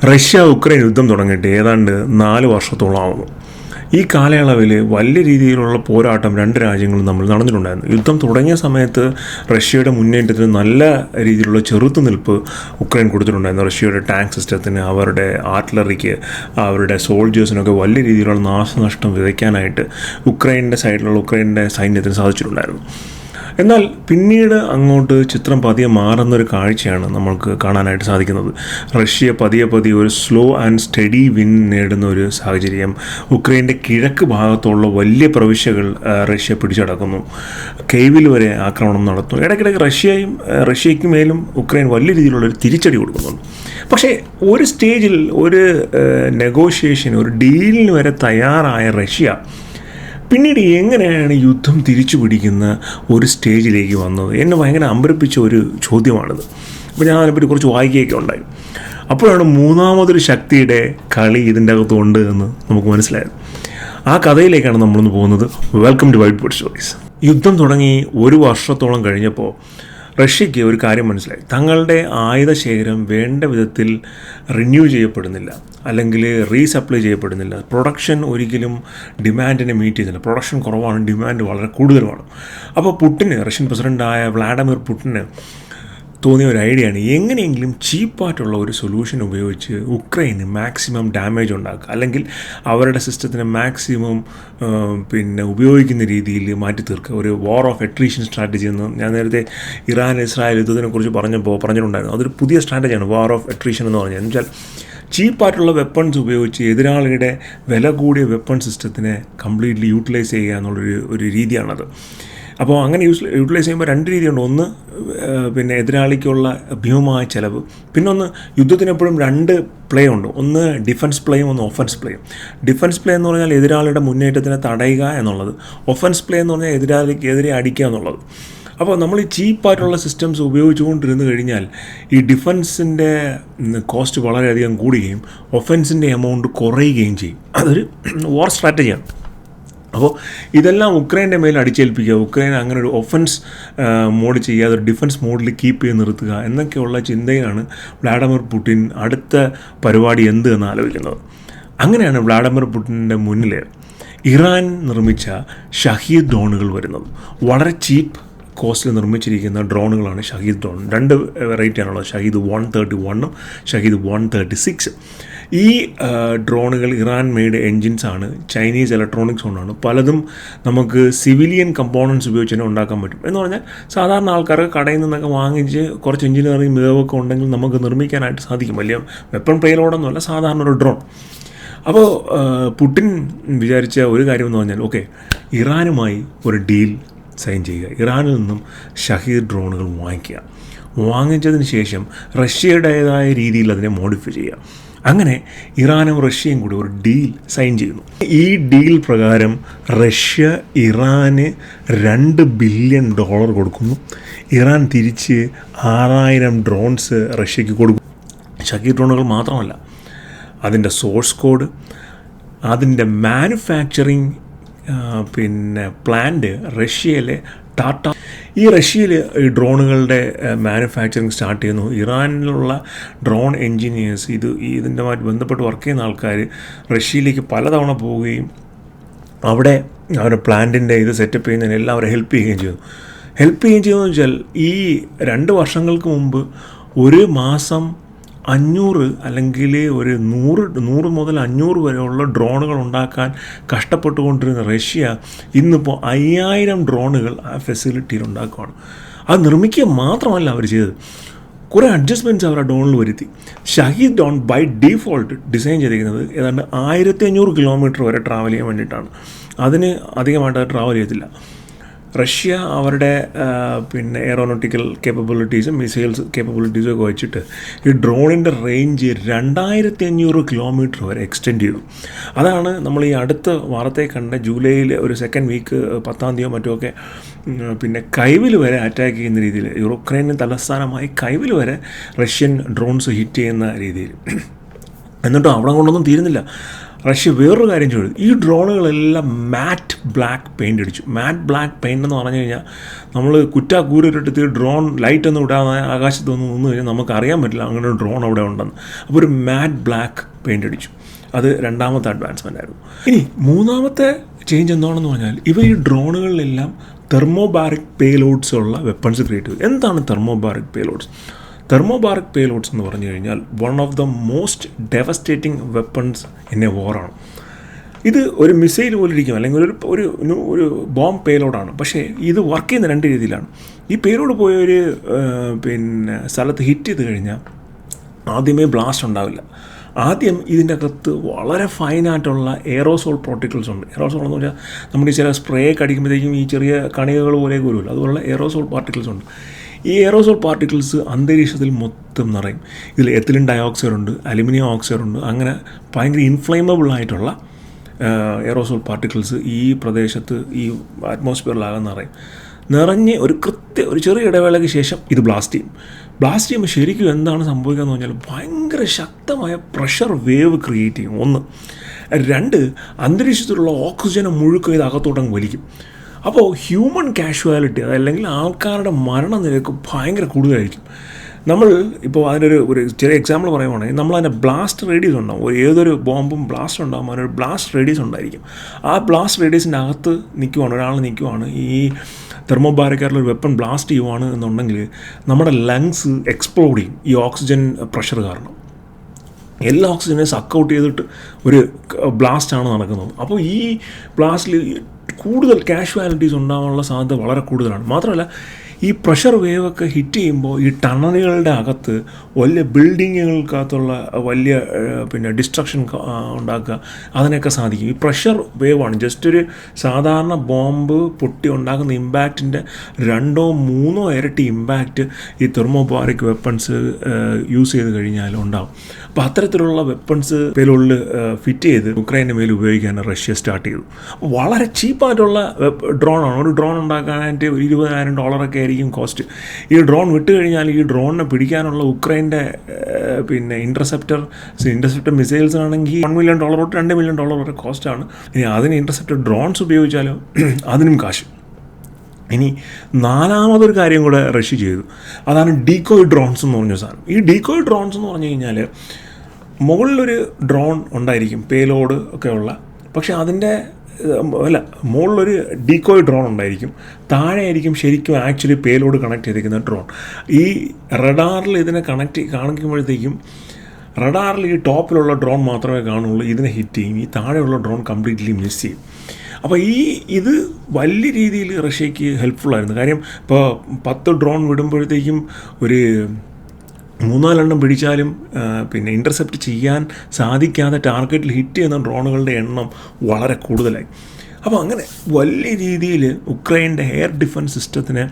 Russia Ukraine യുദ്ധം തുടങ്ങിയിട്ട് ഏതാണ്ട് 4 വർഷത്തോളമാവുന്നു. ഈ കാലയളവിൽ വലിയ രീതിയിലുള്ള പോരാട്ടം രണ്ട് രാജ്യങ്ങളും തമ്മിൽ നടന്നിട്ടുണ്ടായിരുന്നു. യുദ്ധം തുടങ്ങിയ സമയത്ത് റഷ്യയുടെ മുന്നേറ്റത്തിന് നല്ല രീതിയിലുള്ള ചെറുത്തുനിൽപ്പ് ഉക്രൈൻ കൊടുത്തിട്ടുണ്ടായിരുന്നു. റഷ്യയുടെ ടാങ്ക് സിസ്റ്റത്തിന്, അവരുടെ ആർട്ടിലറിക്ക്, അവരുടെ സോൾജേഴ്സിനൊക്കെ വലിയ രീതിയിലുള്ള നാശനഷ്ടം വിതയ്ക്കാനായിട്ട് ഉക്രൈൻ്റെ സൈന്യത്തിന് സാധിച്ചിട്ടുണ്ടായിരുന്നു. എന്നാൽ പിന്നീട് അങ്ങോട്ട് ചിത്രം പതിയെ മാറുന്നൊരു കാഴ്ചയാണ് നമ്മൾക്ക് കാണാനായിട്ട് സാധിക്കുന്നത്. റഷ്യ പതിയെ ഒരു സ്ലോ ആൻഡ് സ്റ്റഡി വിൻ നേടുന്ന ഒരു സാഹചര്യം. ഉക്രൈൻ്റെ കിഴക്ക് ഭാഗത്തുള്ള വലിയ പ്രവിശ്യകൾ റഷ്യ പിടിച്ചടക്കുന്നു. കെയ്വിൽ വരെ ആക്രമണം നടത്തുന്നു. ഇടയ്ക്കിടയ്ക്ക് റഷ്യയ്ക്ക് മേലും ഉക്രൈൻ വലിയ രീതിയിലുള്ളൊരു തിരിച്ചടി കൊടുക്കുന്നുണ്ട്. പക്ഷേ ഒരു സ്റ്റേജിൽ ഒരു നെഗോഷിയേഷൻ, ഒരു ഡീലിന് വരെ തയ്യാറായ റഷ്യ പിന്നീട് എങ്ങനെയാണ് യുദ്ധം തിരിച്ചു പിടിക്കുന്ന ഒരു സ്റ്റേജിലേക്ക് വന്നത്? എന്നെ ഭയങ്കര അമ്പരപ്പിച്ച ഒരു ചോദ്യമാണിത്. അപ്പോൾ ഞാൻ അതിനെപ്പറ്റി കുറച്ച് വായിക്കുകയൊക്കെ ഉണ്ടായി. അപ്പോഴാണ് മൂന്നാമതൊരു ശക്തിയുടെ കളി ഇതിൻ്റെ അകത്തുണ്ട് എന്ന് നമുക്ക് മനസ്സിലായത്. ആ കഥയിലേക്കാണ് നമ്മളൊന്ന് പോകുന്നത്. Welcome to white board stories. യുദ്ധം തുടങ്ങി 1 വർഷത്തോളം കഴിഞ്ഞപ്പോൾ റഷ്യയ്ക്ക് ഒരു കാര്യം മനസ്സിലായി. തങ്ങളുടെ ആയുധശേഖരം വേണ്ട വിധത്തിൽ റിന്യൂ ചെയ്യപ്പെടുന്നില്ല, അല്ലെങ്കിൽ റീസപ്ലൈ ചെയ്യപ്പെടുന്നില്ല. പ്രൊഡക്ഷൻ ഒരിക്കലും ഡിമാൻഡിനെ മീറ്റ് ചെയ്യുന്നില്ല. പ്രൊഡക്ഷൻ കുറവാണ്, ഡിമാൻഡ് വളരെ കൂടുതലുമാണ്. അപ്പോൾ റഷ്യൻ പ്രസിഡൻ്റായ വ്ളാഡിമിർ പുടിന് തോന്നിയ ഒരു ഐഡിയയാണ് എങ്ങനെയെങ്കിലും ചീപ്പായിട്ടുള്ള ഒരു സൊല്യൂഷൻ ഉപയോഗിച്ച് ഉക്രൈന് മാക്സിമം ഡാമേജ് ഉണ്ടാക്കുക, അല്ലെങ്കിൽ അവരുടെ സിസ്റ്റത്തിനെ മാക്സിമം ഉപയോഗിക്കുന്ന രീതിയിൽ മാറ്റി തീർക്കുക. ഒരു വാർ ഓഫ് അട്രീഷൻ സ്ട്രാറ്റജി എന്ന് ഞാൻ നേരത്തെ ഇസ്രായേൽ യുദ്ധത്തിനെക്കുറിച്ച് പറഞ്ഞിട്ടുണ്ടായിരുന്നു. അതൊരു പുതിയ സ്ട്രാറ്റജിയാണ് വാർ ഓഫ് അട്രീഷൻ എന്ന് പറഞ്ഞാൽ. എന്ന് വെച്ചാൽ ചീപ്പായിട്ടുള്ള വെപ്പൺസ് ഉപയോഗിച്ച് എതിരാളിയുടെ വില കൂടിയ വെപ്പൺ സിസ്റ്റത്തിനെ കംപ്ലീറ്റ്ലി യൂട്ടിലൈസ് ചെയ്യുക എന്നുള്ളൊരു രീതിയാണത്. അപ്പോൾ അങ്ങനെ യൂട്ടിലൈസ് ചെയ്യുമ്പോൾ 2 രീതിയുണ്ട്. ഒന്ന് എതിരാളിക്കുള്ള ഭീമമായ ചിലവ്, പിന്നൊന്ന് യുദ്ധത്തിനെപ്പോഴും 2 പ്ലേ ഉണ്ട്. ഒന്ന് ഡിഫൻസ് പ്ലേയും ഒന്ന് ഒഫൻസ് പ്ലേയും. ഡിഫൻസ് പ്ലേ എന്ന് പറഞ്ഞാൽ എതിരാളിയുടെ മുന്നേറ്റത്തിനെ തടയുക എന്നുള്ളത്. ഒഫൻസ് പ്ലേ എന്ന് പറഞ്ഞാൽ എതിരെ അടിക്കുക എന്നുള്ളത്. അപ്പോൾ നമ്മൾ ഈ ചീപ്പായിട്ടുള്ള സിസ്റ്റംസ് ഉപയോഗിച്ചുകൊണ്ടിരുന്നു കഴിഞ്ഞാൽ ഈ ഡിഫൻസിൻ്റെ കോസ്റ്റ് വളരെയധികം കൂടുകയും ഒഫൻസിൻ്റെ എമൗണ്ട് കുറയുകയും ചെയ്യും. അതൊരു വാർ സ്ട്രാറ്റജിയാണ്. അപ്പോൾ ഇതെല്ലാം ഉക്രൈൻ്റെ മേൽ അടിച്ചേൽപ്പിക്കുക, ഉക്രൈൻ അങ്ങനെ ഒരു ഒഫൻസ് മോഡ് ചെയ്യാതെ ഒരു ഡിഫൻസ് മോഡിൽ കീപ്പ് ചെയ്ത് നിർത്തുക എന്നൊക്കെയുള്ള ചിന്തയാണ് വ്ളാഡിമിർ പുടിൻ അടുത്ത പരിപാടി എന്ത് എന്ന് ആലോചിക്കുന്നത്. അങ്ങനെയാണ് വ്ളാഡിമിർ പുടിൻ്റെ മുന്നിൽ ഇറാൻ നിർമ്മിച്ച ഷഹീദ് ഡ്രോണുകൾ വരുന്നത്. വളരെ ചീപ്പ് കോസ്റ്റിൽ നിർമ്മിച്ചിരിക്കുന്ന ഡ്രോണുകളാണ് ഷഹീദ് ഡ്രോൺ. 2 വെറൈറ്റിയാണുള്ളത്, ഷഹീദ് 131 ഷഹീദ് 136. ഈ ഡ്രോണുകൾ ഇറാൻ മെയ്ഡ് എൻജിൻസാണ്, ചൈനീസ് ഇലക്ട്രോണിക്സ് കൊണ്ടാണ്. പലതും നമുക്ക് സിവിലിയൻ കമ്പോണൻസ് ഉപയോഗിച്ച് തന്നെ ഉണ്ടാക്കാൻ പറ്റും. എന്ന് പറഞ്ഞാൽ സാധാരണ ആൾക്കാർക്ക് കടയിൽ നിന്നൊക്കെ വാങ്ങിച്ച് കുറച്ച് എഞ്ചിനീയറിംഗ് മികവൊക്കെ ഉണ്ടെങ്കിൽ നമുക്ക് നിർമ്മിക്കാനായിട്ട് സാധിക്കും. വലിയ വെപ്പൺ പേലോടൊന്നുമല്ല, സാധാരണ ഒരു ഡ്രോൺ. അപ്പോൾ പുടിൻ വിചാരിച്ച ഒരു കാര്യമെന്ന് പറഞ്ഞാൽ, ഓക്കെ, ഇറാനുമായി ഒരു ഡീൽ സൈൻ ചെയ്യുക, ഇറാനിൽ നിന്നും ഷഹീദ് ഡ്രോണുകൾ വാങ്ങിച്ചതിന് ശേഷം റഷ്യയുടേതായ രീതിയിൽ അതിനെ മോഡിഫൈ ചെയ്യുക. അങ്ങനെ ഇറാനും റഷ്യയും കൂടി ഒരു ഡീൽ സൈൻ ചെയ്യുന്നു. ഈ ഡീൽ പ്രകാരം റഷ്യ ഇറാന് $2 ബില്യൺ കൊടുക്കുന്നു. ഇറാൻ തിരിച്ച് 6000 ഡ്രോൺസ് റഷ്യയ്ക്ക് കൊടുക്കും. ഷഹീദ് ഡ്രോണുകൾ മാത്രമല്ല, അതിൻ്റെ സോഴ്സ് കോഡ്, അതിൻ്റെ മാനുഫാക്ചറിങ് പ്ലാന്റ് റഷ്യയിലെ ടാറ്റ. ഈ റഷ്യയിൽ ഈ ഡ്രോണുകളുടെ മാനുഫാക്ചറിങ് സ്റ്റാർട്ട് ചെയ്യുന്നു. ഇറാനിലുള്ള ഡ്രോൺ എൻജിനീയേഴ്സ്, ഇതിൻ്റെമായിട്ട് ബന്ധപ്പെട്ട് വർക്ക് ചെയ്യുന്ന ആൾക്കാർ റഷ്യയിലേക്ക് പലതവണ പോവുകയും അവിടെ അവരുടെ പ്ലാന്റിൻ്റെ സെറ്റപ്പ് ചെയ്യുന്നതിന് എല്ലാവരും ഹെൽപ്പ് ചെയ്യുകയും വെച്ചാൽ ഈ 2 വർഷങ്ങൾക്ക് മുമ്പ് ഒരു മാസം 500 അല്ലെങ്കിൽ ഒരു 100 മുതൽ 500 വരെയുള്ള ഡ്രോണുകൾ ഉണ്ടാക്കാൻ കഷ്ടപ്പെട്ടുകൊണ്ടിരുന്ന റഷ്യ ഇന്നിപ്പോൾ 5000 ഡ്രോണുകൾ ആ ഫെസിലിറ്റിയിൽ ഉണ്ടാക്കുകയാണ്. അത് നിർമ്മിക്കുക മാത്രമല്ല അവർ ചെയ്തത്, കുറേ അഡ്ജസ്റ്റ്മെൻറ്റ്സ് അവർ ആ ഡ്രോണിൽ വരുത്തി. Shahed drone by default design ചെയ്തിരിക്കുന്നത് ഏതാണ്ട് 1500 കിലോമീറ്റർ വരെ ട്രാവൽ ചെയ്യാൻ വേണ്ടിയിട്ടാണ്. അതിന് അധികമായിട്ട് ട്രാവൽ ചെയ്യത്തില്ല. റഷ്യ അവരുടെ എയറോനോട്ടിക്കൽ കേപ്പബിലിറ്റീസും മിസൈൽസ് കേപ്പബിലിറ്റീസും ഒക്കെ വെച്ചിട്ട് ഈ ഡ്രോണിൻ്റെ റേഞ്ച് 2500 കിലോമീറ്റർ വരെ എക്സ്റ്റെൻഡ് ചെയ്തു. അതാണ് നമ്മൾ ഈ അടുത്ത വാർത്തയെ കണ്ട ജൂലൈയിൽ ഒരു 2nd വീക്ക് 10-ാം തീയതിയോ മറ്റുമൊക്കെ കൈവിൽ വരെ അറ്റാക്ക് ചെയ്യുന്ന രീതിയിൽ, യുക്രൈനിന് തലസ്ഥാനമായി കൈവിൽ വരെ റഷ്യൻ ഡ്രോൺസ് ഹിറ്റ് ചെയ്യുന്ന രീതിയിൽ. എന്നിട്ടും അവിടെ കൊണ്ടൊന്നും തീരുന്നില്ല. റഷ്യ വേറൊരു കാര്യം ചെയ്തു, ഈ ഡ്രോണുകളെല്ലാം മാറ്റ് ബ്ലാക്ക് പെയിൻ്റ് അടിച്ചു. മാറ്റ് ബ്ലാക്ക് പെയിൻ്റ് എന്ന് പറഞ്ഞു കഴിഞ്ഞാൽ നമ്മൾ കുറ്റാക്കൂരിട്ടെടുത്ത് ഡ്രോൺ ലൈറ്റൊന്നും ഇടാതെ ആകാശത്തൊന്നും നിന്ന് കഴിഞ്ഞാൽ നമുക്ക് അറിയാൻ പറ്റില്ല അങ്ങനെ ഒരു ഡ്രോൺ അവിടെ ഉണ്ടെന്ന്. അപ്പോൾ ഒരു മാറ്റ് ബ്ലാക്ക് പെയിൻ്റ് അടിച്ചു. അത് രണ്ടാമത്തെ അഡ്വാൻസ്മെൻ്റ് ആയിരുന്നു. ഇനി മൂന്നാമത്തെ ചേഞ്ച് എന്താണെന്ന് പറഞ്ഞാൽ ഇവർ ഈ ഡ്രോണുകളിലെല്ലാം തെർമോബാറിക് പേലോഡ്സ് ഉള്ള വെപ്പൺസ് ക്രിയേറ്റ് ചെയ്തു. എന്താണ് തെർമോബാറിക് പേലോഡ്സ്? തെർമോബാറിക് പേലോഡ്സ് എന്ന് പറഞ്ഞു കഴിഞ്ഞാൽ one of the most devastating weapons in a വാറാണ്. ഇത് ഒരു മിസൈൽ പോലെ ഇരിക്കും, അല്ലെങ്കിൽ ഒരു ബോംബ് പേലോഡാണ്. പക്ഷേ ഇത് വർക്ക് ചെയ്യുന്ന രണ്ട് രീതിയിലാണ്. ഈ പേലോഡ് പോയ ഒരു സ്ഥലത്ത് ഹിറ്റ് ചെയ്ത് കഴിഞ്ഞാൽ ആദ്യമേ ബ്ലാസ്റ്റ് ഉണ്ടാവില്ല. ആദ്യം ഇതിൻ്റെ അകത്ത് വളരെ ഫൈനായിട്ടുള്ള എയറോസോൾ പാർട്ടിക്കിൾസ് ഉണ്ട്. എയറോസോൾ എന്ന് പറഞ്ഞാൽ നമ്മുടെ ചില സ്പ്രേ അടിക്കുമ്പോഴത്തേക്കും ഈ ചെറിയ കണികകൾ പോലെ വരുമല്ലോ, അതുപോലുള്ള എയറോസോൾ പാർട്ടിക്കിൾസ് ഉണ്ട്. ഈ എയറോസോൾ പാർട്ടിക്കിൾസ് അന്തരീക്ഷത്തിൽ മൊത്തം നിറയും. ഇതിൽ എത്തിലിൻ ഡയോക്സൈഡ് ഉണ്ട്, അലുമിനിയം ഓക്സൈഡ് ഉണ്ട്. അങ്ങനെ ഭയങ്കര ഇൻഫ്ലേമബിൾ ആയിട്ടുള്ള എയറോസോൾ പാർട്ടിക്കിൾസ് ഈ പ്രദേശത്ത് ഈ അറ്റ്മോസ്ഫിയറിലാകെ നിറഞ്ഞ് ഒരു ചെറിയ ഇടവേളയ്ക്ക് ശേഷം ഇത് ബ്ലാസ്റ്റ് ചെയ്യുമ്പോൾ ശരിക്കും എന്താണ് സംഭവിക്കുക എന്ന് പറഞ്ഞാൽ ഭയങ്കര ശക്തമായ പ്രഷർ വേവ് ക്രിയേറ്റ് ചെയ്യും. ഒന്ന്. രണ്ട്, അന്തരീക്ഷത്തിലുള്ള ഓക്സിജനെ മുഴുക്കം ഇത് അകത്തോട്ടങ്ങ് വലിക്കും. അപ്പോൾ ഹ്യൂമൻ കാഷ്വാലിറ്റി, അതല്ലെങ്കിൽ ആൾക്കാരുടെ മരണനിരക്ക് ഭയങ്കര കൂടുതലായിരിക്കും. നമ്മൾ ഇപ്പോൾ ഒരു ചെറിയ എക്സാമ്പിൾ പറയുവാണെങ്കിൽ നമ്മളതിൻ്റെ ബ്ലാസ്റ്റ് റേഡിയസ് ഉണ്ടാകും. ഏതൊരു ബോംബും ബ്ലാസ്റ്റ് ഉണ്ടാകുമ്പോൾ അതിനൊരു ബ്ലാസ്റ്റ് റേഡിയസ് ഉണ്ടായിരിക്കും. ആ ബ്ലാസ്റ്റ് റേഡിയസിൻ്റെ അകത്ത് ഒരാൾ നിൽക്കുവാണ്, ഈ തെർമോബാറിക്കാരിലൊരു വെപ്പൺ ബ്ലാസ്റ്റ് ചെയ്യുവാണ് എന്നുണ്ടെങ്കിൽ നമ്മുടെ ലങ്സ് എക്സ്പ്ലോഡ് ചെയ്യും ഈ ഓക്സിജൻ പ്രഷർ കാരണം. എല്ലാ ഓക്സിജനെ സക്ക് ഔട്ട് ചെയ്തിട്ട് ഒരു ബ്ലാസ്റ്റാണ് നടക്കുന്നത്. അപ്പോൾ ഈ ബ്ലാസ്റ്റിൽ കൂടുതൽ കാഷ്വാലിറ്റീസ് ഉണ്ടാകാനുള്ള സാധ്യത വളരെ കൂടുതലാണ്. മാത്രമല്ല ഈ പ്രഷർ വേവൊക്കെ ഹിറ്റ് ചെയ്യുമ്പോൾ ഈ ടണലുകളുടെ അകത്ത് വലിയ ബിൽഡിങ്ങുകൾക്കകത്തുള്ള വലിയ ഡിസ്ട്രക്ഷൻ ഉണ്ടാക്കുക, അതിനൊക്കെ സാധിക്കും. ഈ പ്രഷർ വേവാണ് ജസ്റ്റ് ഒരു സാധാരണ ബോംബ് പൊട്ടി ഉണ്ടാക്കുന്ന ഇമ്പാക്റ്റിൻ്റെ 2-3 ഇരട്ടി ഇമ്പാക്റ്റ് ഈ തെർമോബാറിക് വെപ്പൺസ് യൂസ് ചെയ്ത് കഴിഞ്ഞാൽ ഉണ്ടാകും. അപ്പോൾ അത്തരത്തിലുള്ള വെപ്പൺസ് പേലോഡിൽ ഫിറ്റ് ചെയ്ത് ഉക്രൈൻ്റെ മേൽ ഉപയോഗിക്കാൻ റഷ്യ സ്റ്റാർട്ട് ചെയ്തു. വളരെ ചീപ്പായിട്ടുള്ള ഡ്രോണാണ്. ഒരു ഡ്രോൺ ഉണ്ടാക്കാനായിട്ട് $20,000 ആയിരിക്കും കോസ്റ്റ്. ഈ ഡ്രോൺ വിട്ട് കഴിഞ്ഞാൽ ഈ ഡ്രോണിനെ പിടിക്കാനുള്ള ഉക്രൈൻ്റെ ഇൻ്റർസെപ്റ്റർ മിസൈൽസ് ആണെങ്കിൽ $1 million തൊട്ട് $2 million വരെ കോസ്റ്റാണ്. ഇനി അതിന് ഇൻ്റർസെപ്റ്റർ ഡ്രോൺസ് ഉപയോഗിച്ചാലോ അതിനും കാശ്. ഇനി നാലാമതൊരു കാര്യം കൂടെ റഷ്യ ചെയ്തു, അതാണ് ഡീകോയ് ഡ്രോൺസ് എന്ന് പറഞ്ഞ സാധനം. ഈ ഡീകോയ് ഡ്രോൺസ് എന്ന് പറഞ്ഞു കഴിഞ്ഞാൽ മുകളിലൊരു ഡ്രോൺ ഉണ്ടായിരിക്കും, പേലോഡ് ഒക്കെ ഉള്ള. പക്ഷേ അതിൻ്റെ മുകളിലൊരു ഡീകോയ് ഡ്രോൺ ഉണ്ടായിരിക്കും, താഴെ ആയിരിക്കും ശരിക്കും ആക്ച്വലി പേലോഡ് കണക്ട് ചെയ്തിരിക്കുന്ന ഡ്രോൺ. ഈ റഡാറിൽ ഇതിനെ കാണിക്കുമ്പോഴത്തേക്കും റഡാറിൽ ഈ ടോപ്പിലുള്ള ഡ്രോൺ മാത്രമേ കാണുള്ളൂ, ഇതിനെ ഹിറ്റ് ചെയ്യും. ഈ താഴെയുള്ള ഡ്രോൺ കംപ്ലീറ്റ്ലി മിസ് ചെയ്യും. അപ്പോൾ ഇത് വലിയ രീതിയിൽ റഷ്യക്ക് ഹെൽപ്ഫുള്ളായിരുന്നു. കാര്യം ഇപ്പോൾ 10 ഡ്രോൺ വിടുമ്പോഴത്തേക്കും ഒരു 3-4 പിടിച്ചാലും ഇൻ്റർസെപ്റ്റ് ചെയ്യാൻ സാധിക്കാതെ ടാർഗറ്റിൽ ഹിറ്റ് ചെയ്യുന്ന ഡ്രോണുകളുടെ എണ്ണം വളരെ കൂടുതലായി. അപ്പോൾ അങ്ങനെ വലിയ രീതിയിൽ ഉക്രൈൻ്റെ എയർ ഡിഫൻസ് സിസ്റ്റത്തിനെ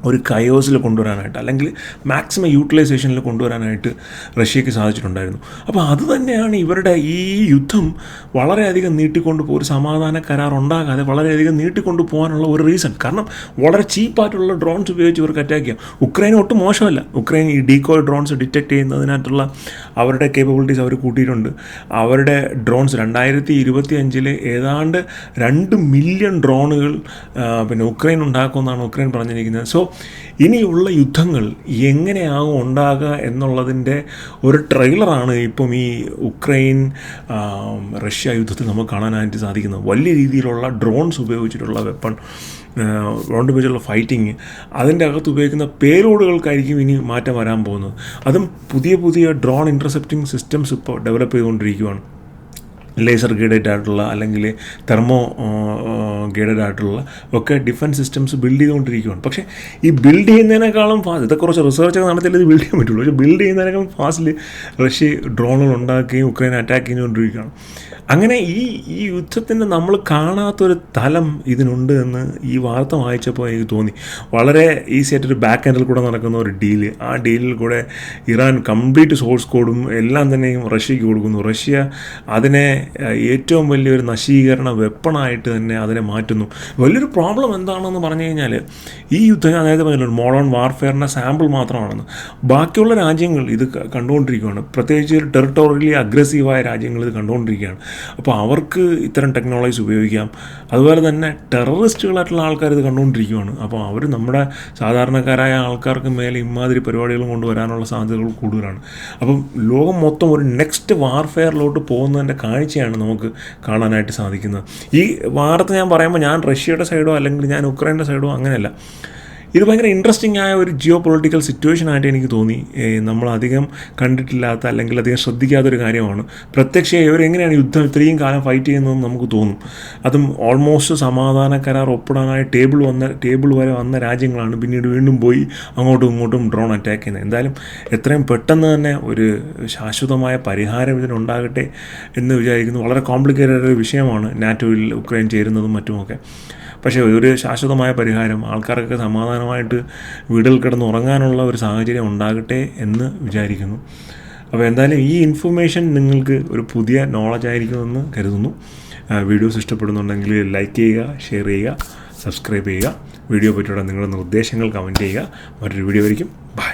ഒരു കയോസിൽ കൊണ്ടുവരാനായിട്ട്, അല്ലെങ്കിൽ മാക്സിമം യൂട്ടിലൈസേഷനിൽ കൊണ്ടുവരാനായിട്ട് റഷ്യക്ക് സാധിച്ചിട്ടുണ്ടായിരുന്നു. അപ്പോൾ അത് തന്നെയാണ് ഇവരുടെ ഈ യുദ്ധം വളരെയധികം ഒരു സമാധാന കരാർ ഉണ്ടാകാതെ വളരെയധികം നീട്ടിക്കൊണ്ടു പോകാനുള്ള ഒരു റീസൺ. കാരണം വളരെ ചീപ്പായിട്ടുള്ള ഡ്രോൺസ് ഉപയോഗിച്ച് ഇവർക്ക് അറ്റാക്ക് ചെയ്യാം. ഉക്രൈൻ ഒട്ടും മോശമല്ല. ഉക്രൈൻ ഈ ഡീകോയ് ഡ്രോൺസ് ഡിറ്റക്ട് ചെയ്യുന്നതിനായിട്ടുള്ള അവരുടെ കേപ്പബിലിറ്റീസ് അവർ കൂട്ടിയിട്ടുണ്ട്. അവരുടെ ഡ്രോൺസ് 2025 ഏതാണ്ട് 2 മില്യൺ ഡ്രോണുകൾ ഉക്രൈൻ ഉണ്ടാക്കുമെന്നാണ് ഉക്രൈൻ പറഞ്ഞിരിക്കുന്നത്. സോ ഇനിയുള്ള യുദ്ധങ്ങൾ എങ്ങനെയാകും ഉണ്ടാകുക എന്നുള്ളതിൻ്റെ ഒരു ട്രെയിലറാണ് ഇപ്പം ഈ ഉക്രൈൻ റഷ്യ യുദ്ധത്തിൽ നമുക്ക് കാണാനായിട്ട് സാധിക്കുന്നത്. വലിയ രീതിയിലുള്ള ഡ്രോൺസ് ഉപയോഗിച്ചിട്ടുള്ള ഡ്രോൺ ഉപയോഗിച്ചുള്ള ഫൈറ്റിങ്, അതിൻ്റെ അകത്ത് ഉപയോഗിക്കുന്ന പേലോഡുകൾക്കായിരിക്കും ഇനി മാറ്റം വരാൻ പോകുന്നത്. അതും പുതിയ ഡ്രോൺ ഇൻ്റർസെപ്റ്റിംഗ് സിസ്റ്റംസ് ഇപ്പോൾ ഡെവലപ്പ് ചെയ്തുകൊണ്ടിരിക്കുകയാണ്. ലേസർ ഗൈഡഡ് ആയിട്ടുള്ള അല്ലെങ്കിൽ തെർമോ ഗൈഡഡ് ആയിട്ടുള്ള ഒക്കെ ഡിഫൻസ് സിസ്റ്റംസ് ബിൽഡ് ചെയ്തുകൊണ്ടിരിക്കുകയാണ്. പക്ഷേ ഈ ബിൽഡ് ചെയ്യുന്നതിനേക്കാളും ഫാസ്റ്റ്, ഇതൊക്കെ കുറച്ച് റിസർച്ചൊക്കെ നടത്തിയാൽ ഇത് ബിൽഡ് ചെയ്യാൻ പറ്റുള്ളൂ. പക്ഷേ ബിൽഡ് ചെയ്യുന്നതിനേക്കാളും ഫാസ്റ്റിൽ റഷ്യ ഡ്രോണുകൾ ഉണ്ടാക്കുകയും ഉക്രൈൻ അറ്റാക്ക് ചെയ്തുകൊണ്ടിരിക്കുകയാണ്. അങ്ങനെ ഈ യുദ്ധത്തിൻ്റെ നമ്മൾ കാണാത്തൊരു തലം ഇതിനുണ്ട് എന്ന് ഈ വാർത്ത വായിച്ചപ്പോൾ എനിക്ക് തോന്നി. വളരെ ഈസി ആയിട്ടൊരു ബാക്ക് എൻഡിൽ കൂടെ നടക്കുന്ന ഒരു ഡീല്, ആ ഡീലിൽ കൂടെ ഇറാൻ കംപ്ലീറ്റ് സോഴ്സ് കോഡും എല്ലാം തന്നെയും റഷ്യക്ക് കൊടുക്കുന്നു. റഷ്യ അതിനെ ഏറ്റവും വലിയൊരു നശീകരണ വെപ്പണായിട്ട് തന്നെ അതിനെ മാറ്റുന്നു. വലിയൊരു പ്രോബ്ലം എന്താണെന്ന് പറഞ്ഞു കഴിഞ്ഞാൽ ഈ യുദ്ധം അതായത് മോഡേൺ വാർഫെയറിൻ്റെ സാമ്പിൾ മാത്രമാണെന്ന്. ബാക്കിയുള്ള രാജ്യങ്ങൾ ഇത് കണ്ടുകൊണ്ടിരിക്കുകയാണ്. പ്രത്യേകിച്ച് ടെറിട്ടോറിയലി അഗ്രസീവായ രാജ്യങ്ങൾ ഇത് കണ്ടുകൊണ്ടിരിക്കുകയാണ്. അപ്പോൾ അവർക്ക് ഇത്തരം ടെക്നോളജീസ് ഉപയോഗിക്കാം. അതുപോലെ തന്നെ ടെററിസ്റ്റുകളായിട്ടുള്ള ആൾക്കാർ ഇത് കണ്ടുകൊണ്ടിരിക്കുകയാണ്. അപ്പോൾ അവർ നമ്മുടെ സാധാരണക്കാരായ ആൾക്കാർക്ക് മേലെ ഇമാതിരി പരിപാടികളും കൊണ്ടുവരാനുള്ള സാധ്യതകൾ കൂടുതലാണ്. അപ്പം ലോകം മൊത്തം ഒരു നെക്സ്റ്റ് വാർഫെയറിലോട്ട് പോകുന്നതിൻ്റെ കാഴ്ചയാണ് നമുക്ക് കാണാനായിട്ട് സാധിക്കുന്നത്. ഈ വാർത്ത ഞാൻ പറയുമ്പോൾ ഞാൻ റഷ്യയുടെ സൈഡോ അല്ലെങ്കിൽ ഞാൻ ഉക്രൈൻ്റെ സൈഡോ അങ്ങനെയല്ല. ഇത് ഭയങ്കര ഇൻട്രസ്റ്റിംഗ് ആയ ഒരു ജിയോ പൊളിറ്റിക്കൽ സിറ്റുവേഷനായിട്ട് എനിക്ക് തോന്നി. നമ്മളധികം കണ്ടിട്ടില്ലാത്ത അല്ലെങ്കിൽ അധികം ശ്രദ്ധിക്കാത്തൊരു കാര്യമാണ്. പ്രത്യക്ഷമായി ഇവരെങ്ങനെയാണ് യുദ്ധം ഇത്രയും കാലം ഫൈറ്റ് ചെയ്യുന്നതെന്ന് നമുക്ക് തോന്നും. അതും ഓൾമോസ്റ്റ് സമാധാന കരാർ ഒപ്പിടാനായി ടേബിൾ വരെ വന്ന രാജ്യങ്ങളാണ് പിന്നീട് വീണ്ടും പോയി അങ്ങോട്ടും ഇങ്ങോട്ടും ഡ്രോൺ അറ്റാക്ക് ചെയ്യുന്നത്. എന്തായാലും എത്രയും പെട്ടെന്ന് തന്നെ ഒരു ശാശ്വതമായ പരിഹാരം ഇതിനുണ്ടാകട്ടെ എന്ന് വിചാരിക്കുന്നു. വളരെ കോംപ്ലിക്കേറ്റഡ് ഒരു വിഷയമാണ് നാറ്റോയിൽ ഉക്രൈൻ ചേരുന്നതും മറ്റുമൊക്കെ. പക്ഷേ ഒരു ശാശ്വതമായ പരിഹാരം, ആൾക്കാർക്കൊക്കെ സമാധാനമായിട്ട് വീടുകൾ കിടന്ന് ഉറങ്ങാനുള്ള ഒരു സാഹചര്യം ഉണ്ടാകട്ടെ എന്ന് വിചാരിക്കുന്നു. അപ്പോൾ എന്തായാലും ഈ ഇൻഫർമേഷൻ നിങ്ങൾക്ക് ഒരു പുതിയ നോളജ് ആയിരിക്കുമെന്ന് കരുതുന്നു. വീഡിയോസ് ഇഷ്ടപ്പെടുന്നുണ്ടെങ്കിൽ ലൈക്ക് ചെയ്യുക, ഷെയർ ചെയ്യുക, സബ്സ്ക്രൈബ് ചെയ്യുക. വീഡിയോ പറ്റിയുള്ള നിങ്ങളുടെ നിർദ്ദേശങ്ങൾ കമൻറ്റ് ചെയ്യുക. മറ്റൊരു വീഡിയോ ആയിരിക്കും. ബൈ.